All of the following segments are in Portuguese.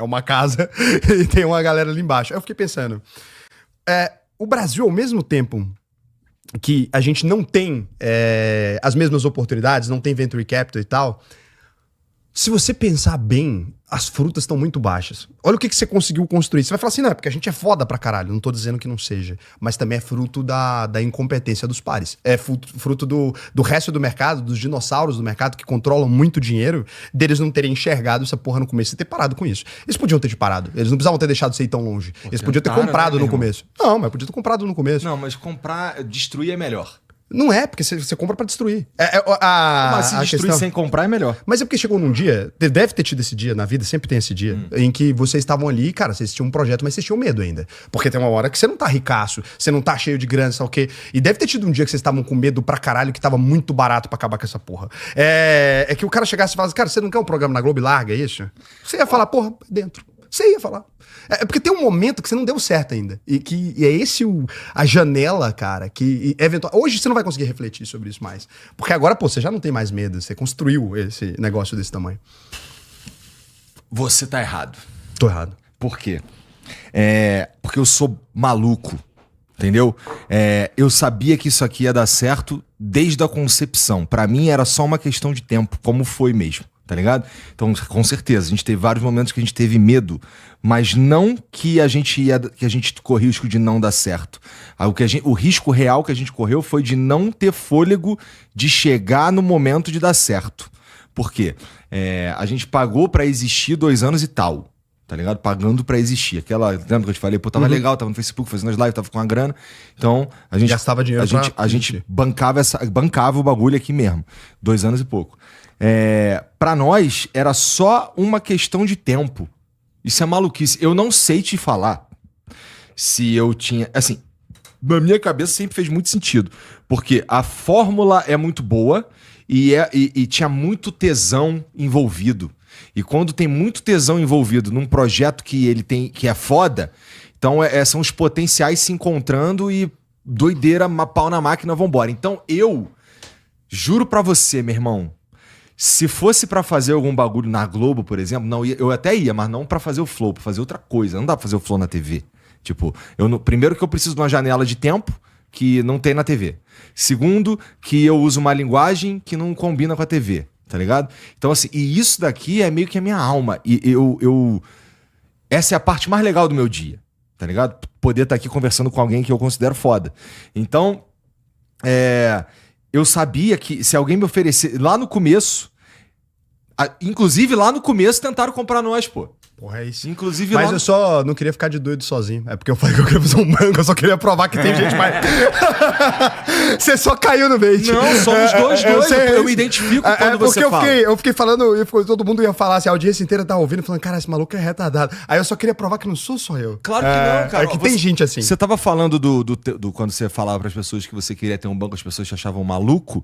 É uma casa e tem uma galera ali embaixo. Aí eu fiquei pensando, o Brasil, ao mesmo tempo que a gente não tem as mesmas oportunidades, não tem venture capital e tal, se você pensar bem, as frutas estão muito baixas. Olha o que você conseguiu construir. Você vai falar assim, não, é porque a gente é foda pra caralho. Não tô dizendo que não seja. Mas também é fruto da incompetência dos pares. É fruto do resto do mercado, dos dinossauros do mercado que controlam muito dinheiro, deles não terem enxergado essa porra no começo e ter parado com isso. Eles podiam ter te parado. Eles não precisavam ter deixado você ir tão longe. Eles podiam ter comprado no começo. Não, mas podiam ter comprado no começo. Não, mas destruir é melhor. Não é, porque você compra pra destruir. Mas se destruir sem comprar é melhor. Mas é porque chegou num dia, deve ter tido esse dia na vida, sempre tem esse dia, em que vocês estavam ali, cara, vocês tinham um projeto, mas vocês tinham medo ainda. Porque tem uma hora que você não tá ricaço, você não tá cheio de grana, sabe o quê? E deve ter tido um dia que vocês estavam com medo pra caralho, que tava muito barato pra acabar com essa porra. É que o cara chegasse e falasse, cara, você não quer um programa na Globo e larga isso? Você ia falar, porra, dentro. Você ia falar. É porque tem um momento que você não deu certo ainda. E é esse a janela, cara, que eventualmente... Hoje você não vai conseguir refletir sobre isso mais. Porque agora, pô, você já não tem mais medo. Você construiu esse negócio desse tamanho. Você tá errado. Tô errado. Por quê? Porque eu sou maluco, entendeu? Eu sabia que isso aqui ia dar certo desde a concepção. Pra mim era só uma questão de tempo, como foi mesmo. Tá ligado? Então, com certeza, a gente teve vários momentos que a gente teve medo, mas não que a gente corria o risco de não dar certo. O risco real que a gente correu foi de não ter fôlego de chegar no momento de dar certo. Por quê? A gente pagou pra existir 2 anos e tal. Tá ligado? Pagando pra existir. Lembra que eu te falei? Pô, tava legal, tava no Facebook fazendo as lives, tava com a grana. Então, a gente gastava dinheiro a gente bancava o bagulho aqui mesmo. 2 anos e pouco. Pra nós, era só uma questão de tempo. Isso é maluquice. Eu não sei te falar se eu tinha... Assim, na minha cabeça sempre fez muito sentido. Porque a fórmula é muito boa e tinha muito tesão envolvido. E quando tem muito tesão envolvido num projeto que é foda, então são os potenciais se encontrando e doideira, pau na máquina, vambora. Então eu juro pra você, meu irmão, se fosse pra fazer algum bagulho na Globo, por exemplo, não, eu até ia, mas não pra fazer o Flow, pra fazer outra coisa. Não dá pra fazer o Flow na TV. Tipo, primeiro que eu preciso de uma janela de tempo que não tem na TV. Segundo, que eu uso uma linguagem que não combina com a TV, tá ligado? Então assim, e isso daqui é meio que a minha alma. E essa é a parte mais legal do meu dia, tá ligado? Poder estar aqui conversando com alguém que eu considero foda. Então, eu sabia que se alguém me oferecer... Lá no começo... Inclusive, lá no começo, tentaram comprar nós, pô. Porra, é isso. Inclusive, mas eu só não queria ficar de doido sozinho. É porque eu falei que eu queria fazer um banco, eu só queria provar que tem gente mais... Você só caiu no bait. Não, somos dois. Eu me identifico quando você fala. Eu fiquei falando, todo mundo ia falar assim, a audiência inteira tá ouvindo, falando, cara, esse maluco é retardado. Aí eu só queria provar que não sou só eu. Claro que não, cara. É que tem gente assim. Você tava falando do quando você falava pras pessoas que você queria ter um banco, as pessoas te achavam maluco.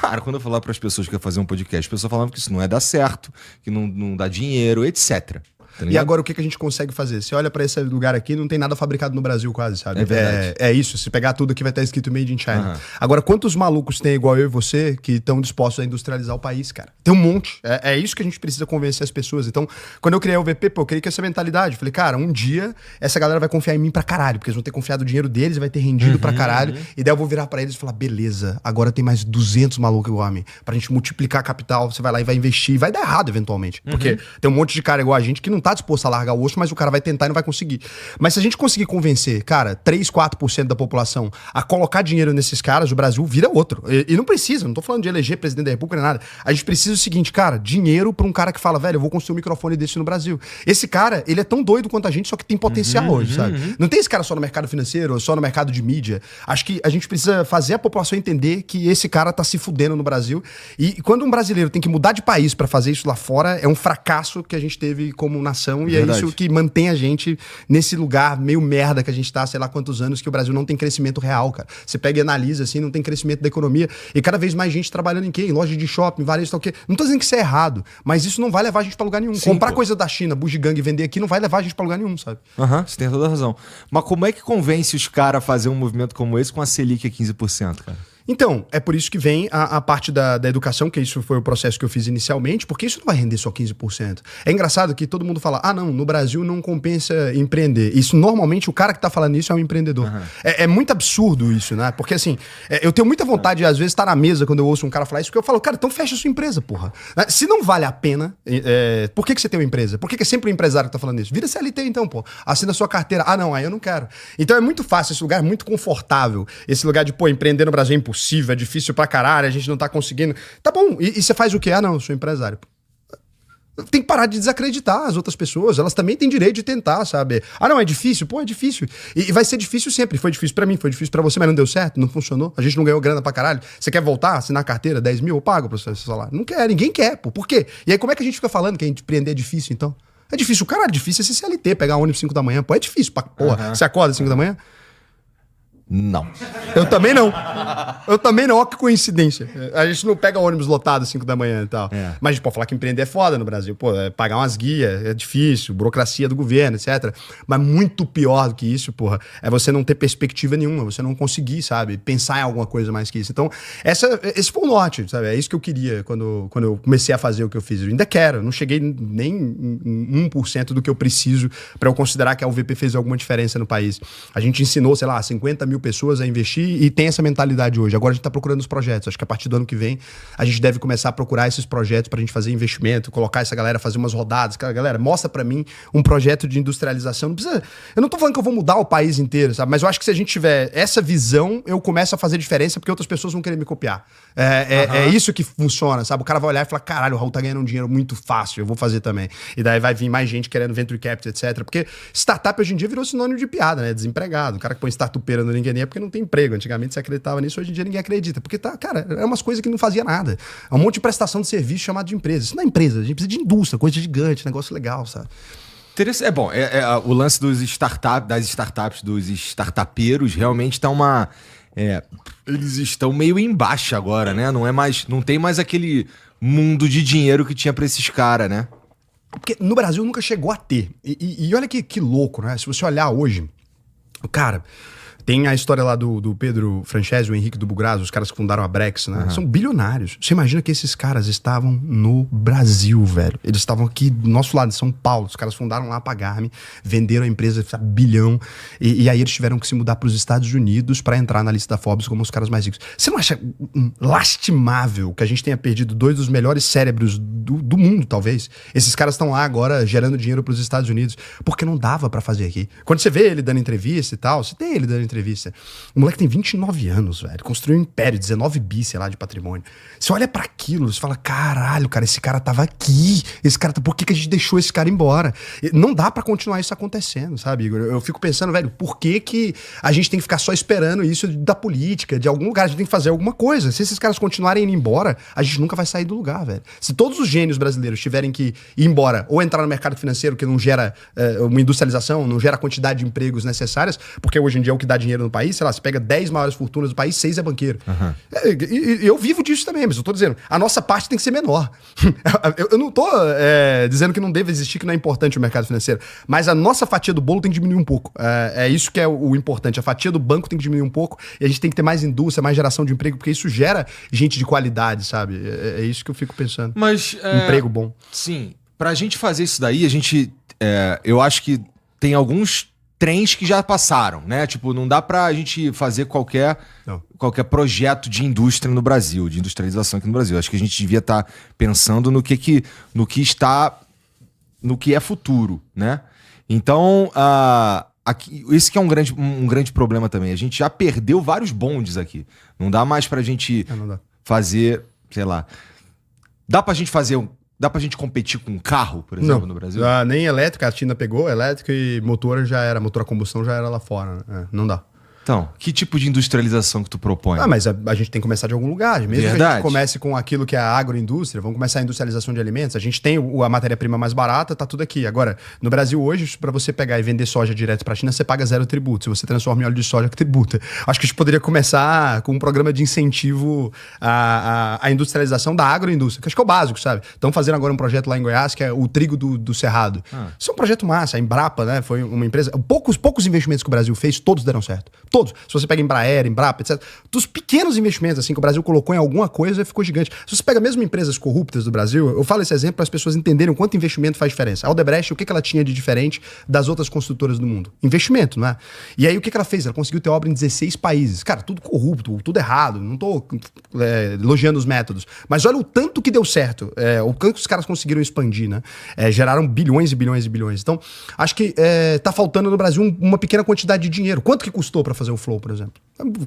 Cara, quando eu falava pras pessoas que ia fazer um podcast, as pessoas falavam que isso não ia dar certo, que não dá dinheiro, etc. Tá e agora o que a gente consegue fazer? Você olha pra esse lugar aqui, não tem nada fabricado no Brasil quase, sabe? É verdade. É isso, se pegar tudo aqui vai estar escrito Made in China. Uhum. Agora, quantos malucos tem igual eu e você que estão dispostos a industrializar o país, cara? Tem um monte. É isso que a gente precisa convencer as pessoas. Então, quando eu criei o VP, eu criei com essa mentalidade. Falei, cara, um dia essa galera vai confiar em mim pra caralho, porque eles vão ter confiado o dinheiro deles, vai ter rendido pra caralho. E daí eu vou virar pra eles e falar, beleza, agora tem mais 200 malucos igual a mim. Pra gente multiplicar a capital, você vai lá e vai investir. Vai dar errado eventualmente. Porque tem um monte de cara igual a gente que não tá disposto a largar o osso, mas o cara vai tentar e não vai conseguir. Mas se a gente conseguir convencer, cara, 3, 4% da população a colocar dinheiro nesses caras, o Brasil vira outro. E não precisa, não tô falando de eleger presidente da República nem nada. A gente precisa o seguinte, cara, dinheiro pra um cara que fala, velho, eu vou construir um microfone desse no Brasil. Esse cara, ele é tão doido quanto a gente, só que tem potencial hoje, sabe? Não tem esse cara só no mercado financeiro, só no mercado de mídia. Acho que a gente precisa fazer a população entender que esse cara tá se fudendo no Brasil. E quando um brasileiro tem que mudar de país pra fazer isso lá fora, é um fracasso que a gente teve como nação. E é isso que mantém a gente nesse lugar meio merda que a gente tá, sei lá quantos anos, que o Brasil não tem crescimento real, cara. Você pega e analisa, assim, não tem crescimento da economia. E cada vez mais gente trabalhando em quê? Em loja de shopping, varejo, tal, o quê? Não tô dizendo que isso é errado, mas isso não vai levar a gente pra lugar nenhum. Sim, comprar coisa da China, bugiganga e vender aqui não vai levar a gente pra lugar nenhum, sabe? Você tem toda a razão. Mas como é que convence os caras a fazer um movimento como esse com a Selic a 15%, cara? Então, é por isso que vem a parte da educação, que isso foi o processo que eu fiz inicialmente, porque isso não vai render só 15%. É engraçado que todo mundo fala, não, no Brasil não compensa empreender. Isso, normalmente, o cara que tá falando isso é um empreendedor. Uhum. É muito absurdo isso, né? Porque, assim, eu tenho muita vontade, às vezes, estar na mesa quando eu ouço um cara falar isso, porque eu falo, cara, então fecha a sua empresa, porra. Se não vale a pena, por que você tem uma empresa? Por que é sempre o empresário que tá falando isso? Vira CLT, então, pô. Assina a sua carteira. Não, aí eu não quero. Então, é muito fácil, esse lugar é muito confortável. Esse lugar de, empreender no Brasil é impossível, é difícil pra caralho, a gente não tá conseguindo. Tá bom, e você faz o quê? Não, eu sou empresário. Tem que parar de desacreditar as outras pessoas, elas também têm direito de tentar, sabe? Não, é difícil? É difícil. E vai ser difícil sempre. Foi difícil pra mim, foi difícil pra você, mas não deu certo, não funcionou. A gente não ganhou grana pra caralho. Você quer voltar, assinar a carteira, 10 mil, eu pago pra você salário. Não quer, ninguém quer, pô. Por quê? E aí como é que a gente fica falando que a gente empreender é difícil, então? É difícil, caralho, difícil é ser CLT, pegar ônibus 5 da manhã. Pô, é difícil, porra. Você acorda 5 da manhã? Não. Eu também não. Olha que coincidência. A gente não pega ônibus lotado às 5 da manhã e tal. Mas a gente pode falar que empreender é foda no Brasil. Pagar umas guias é difícil, burocracia do governo, etc. Mas muito pior do que isso, é você não ter perspectiva nenhuma, você não conseguir, sabe, pensar em alguma coisa mais que isso. Então, esse foi o norte, sabe? É isso que eu queria quando eu comecei a fazer o que eu fiz. Eu ainda quero, não cheguei nem em 1% do que eu preciso para eu considerar que a UVP fez alguma diferença no país. A gente ensinou, sei lá, 50 mil pessoas a investir e tem essa mentalidade hoje. Agora a gente está procurando os projetos. Acho que a partir do ano que vem a gente deve começar a procurar esses projetos para a gente fazer investimento, colocar essa galera, fazer umas rodadas. Galera, mostra para mim um projeto de industrialização. Não precisa. Eu não tô falando que eu vou mudar o país inteiro, sabe? Mas eu acho que se a gente tiver essa visão, eu começo a fazer diferença porque outras pessoas vão querer me copiar. É isso que funciona, sabe? O cara vai olhar e falar, caralho, o Raul tá ganhando um dinheiro muito fácil, eu vou fazer também. E daí vai vir mais gente querendo venture capital, etc. Porque startup hoje em dia virou sinônimo de piada, né? Desempregado. O cara que põe startupeira no LinkedIn é porque não tem emprego. Antigamente você acreditava nisso, hoje em dia ninguém acredita. Porque cara, é umas coisas que não fazia nada. É um monte de prestação de serviço chamado de empresa. Isso não é empresa, a gente precisa de indústria, coisa gigante, negócio legal, sabe? O lance das startups, dos startupeiros, realmente tá eles estão meio em baixa agora, né? Não tem mais aquele mundo de dinheiro que tinha pra esses caras, né? Porque no Brasil nunca chegou a ter. E olha que louco, né? Se você olhar hoje, cara, tem a história lá do Pedro Francesi, o Henrique do Bugrazo, os caras que fundaram a Brex, né? São bilionários. Você imagina que esses caras estavam no Brasil, velho. Eles estavam aqui do nosso lado, em São Paulo. Os caras fundaram lá a Pagar-me, venderam a empresa, sabe, bilhão. E aí eles tiveram que se mudar para os Estados Unidos para entrar na lista da Forbes como os caras mais ricos. Você não acha lastimável que a gente tenha perdido 2 dos melhores cérebros do mundo, talvez? Esses caras estão lá agora gerando dinheiro para os Estados Unidos, porque não dava para fazer aqui. Quando você vê ele dando entrevista e tal, você tem ele dando entrevista. O moleque tem 29 anos, velho. Construiu um império, 19 bi, sei lá, de patrimônio. Você olha pra aquilo, você fala, caralho, cara, esse cara tava aqui. Por que a gente deixou esse cara embora? Não dá pra continuar isso acontecendo, sabe, Igor? Eu fico pensando, velho, por que a gente tem que ficar só esperando isso da política, de algum lugar? A gente tem que fazer alguma coisa. Se esses caras continuarem indo embora, a gente nunca vai sair do lugar, velho. Se todos os gênios brasileiros tiverem que ir embora ou entrar no mercado financeiro que não gera uma industrialização, não gera a quantidade de empregos necessárias, porque hoje em dia é o que dá dinheiro no país, sei lá, você pega 10 maiores fortunas do país, 6 é banqueiro. Eu vivo disso também, mas eu tô dizendo, a nossa parte tem que ser menor. Eu não tô dizendo que não deve existir, que não é importante o mercado financeiro, mas a nossa fatia do bolo tem que diminuir um pouco. É isso que é o importante. A fatia do banco tem que diminuir um pouco e a gente tem que ter mais indústria, mais geração de emprego, porque isso gera gente de qualidade, sabe? É isso que eu fico pensando. Mas, emprego bom. Sim. Pra gente fazer isso daí, eu acho que tem alguns trens que já passaram, né? Tipo, não dá pra gente fazer qualquer projeto de indústria no Brasil, de industrialização aqui no Brasil. Acho que a gente devia estar pensando no que é futuro, né? Então, esse que é um grande problema também. A gente já perdeu vários bondes aqui. Não dá mais pra gente fazer, sei lá... Dá pra gente competir com um carro, por exemplo, no Brasil? Nem elétrica, a China pegou, elétrica e motor a combustão já era lá fora, né? Não dá. Então, que tipo de industrialização que tu propõe? Mas a gente tem que começar de algum lugar. Mesmo que a gente comece com aquilo que é a agroindústria, vamos começar a industrialização de alimentos. A gente tem a matéria-prima mais barata, tá tudo aqui. Agora, no Brasil hoje, para você pegar e vender soja direto para a China, você paga 0 tributo. Se você transforma em óleo de soja, que tributa. Acho que a gente poderia começar com um programa de incentivo à industrialização da agroindústria, que acho que é o básico, sabe? Estão fazendo agora um projeto lá em Goiás, que é o trigo do Cerrado. Isso é um projeto massa. A Embrapa, né, foi uma empresa... Poucos investimentos que o Brasil fez, todos deram certo. Todos. Se você pega Embraer, Embrapa, etc. Dos pequenos investimentos assim que o Brasil colocou em alguma coisa, ficou gigante. Se você pega mesmo empresas corruptas do Brasil, eu falo esse exemplo para as pessoas entenderem o quanto investimento faz diferença. A Odebrecht, o que ela tinha de diferente das outras construtoras do mundo? Investimento, não é? E aí o que ela fez? Ela conseguiu ter obra em 16 países. Cara, tudo corrupto, tudo errado. Não tô elogiando os métodos. Mas olha o tanto que deu certo. O quanto que os caras conseguiram expandir, né? Geraram bilhões e bilhões e bilhões. Então, acho que tá faltando no Brasil uma pequena quantidade de dinheiro. Quanto que custou para fazer o Flow, por exemplo?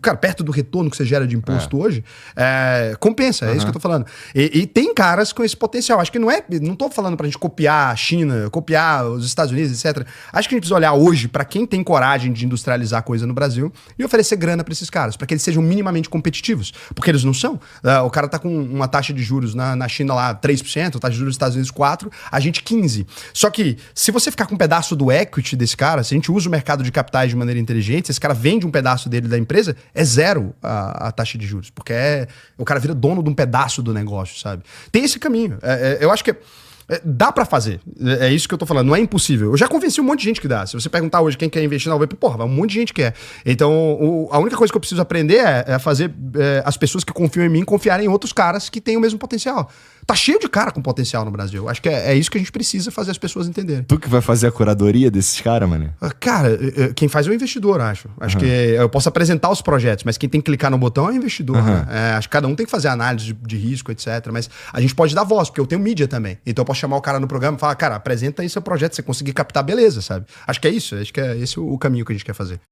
Cara, perto do retorno que você gera de imposto hoje, compensa, é isso que eu tô falando. E tem caras com esse potencial. Acho que não tô falando pra gente copiar a China, copiar os Estados Unidos, etc. Acho que a gente precisa olhar hoje pra quem tem coragem de industrializar coisa no Brasil e oferecer grana pra esses caras, pra que eles sejam minimamente competitivos. Porque eles não são. O cara tá com uma taxa de juros na China lá 3%, a taxa de juros nos Estados Unidos 4%, a gente 15%. Só que se você ficar com um pedaço do equity desse cara, se a gente usa o mercado de capitais de maneira inteligente, se esse cara vende um pedaço dele da empresa, é zero a taxa de juros, porque o cara vira dono de um pedaço do negócio, sabe? Tem esse caminho. Eu acho que dá pra fazer. É isso que eu tô falando. Não é impossível. Eu já convenci um monte de gente que dá. Se você perguntar hoje quem quer investir na UVP, porra, um monte de gente quer. Então, a única coisa que eu preciso aprender é fazer as pessoas que confiam em mim confiarem em outros caras que têm o mesmo potencial. Tá cheio de cara com potencial no Brasil. Acho que é isso que a gente precisa fazer as pessoas entenderem. Tu que vai fazer a curadoria desses caras, mano? Cara, quem faz é o investidor, acho. Acho que eu posso apresentar os projetos, mas quem tem que clicar no botão é o investidor. Né? Acho que cada um tem que fazer análise de risco, etc. Mas a gente pode dar voz, porque eu tenho mídia também. Então eu posso chamar o cara no programa e falar, cara, apresenta aí seu projeto, se você conseguir captar, beleza, sabe? Acho que é isso. Acho que é esse o caminho que a gente quer fazer.